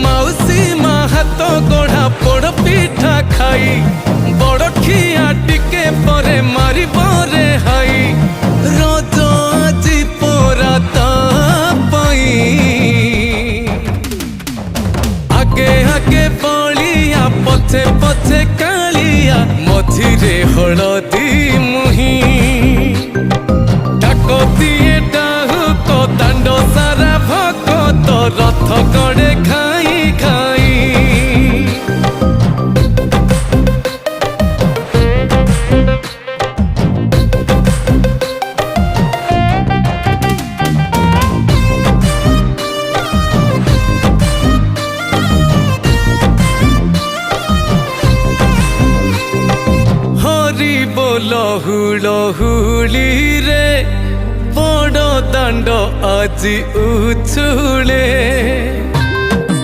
माउसी माँ हाथ गढ़ा पोड़ पिठा खाई बड़ खिया टिके परे मारी बरे हाई रज आजी पोरा तापई आगे आगे बलिया पछे पछे कालिया मझिरे हलदी मुही डाकतिए डाहुक दांड सारा भगत रथ गड़े खाई खाई हरि बोल हुलहुली रे बड़ दांड আজি उछुले।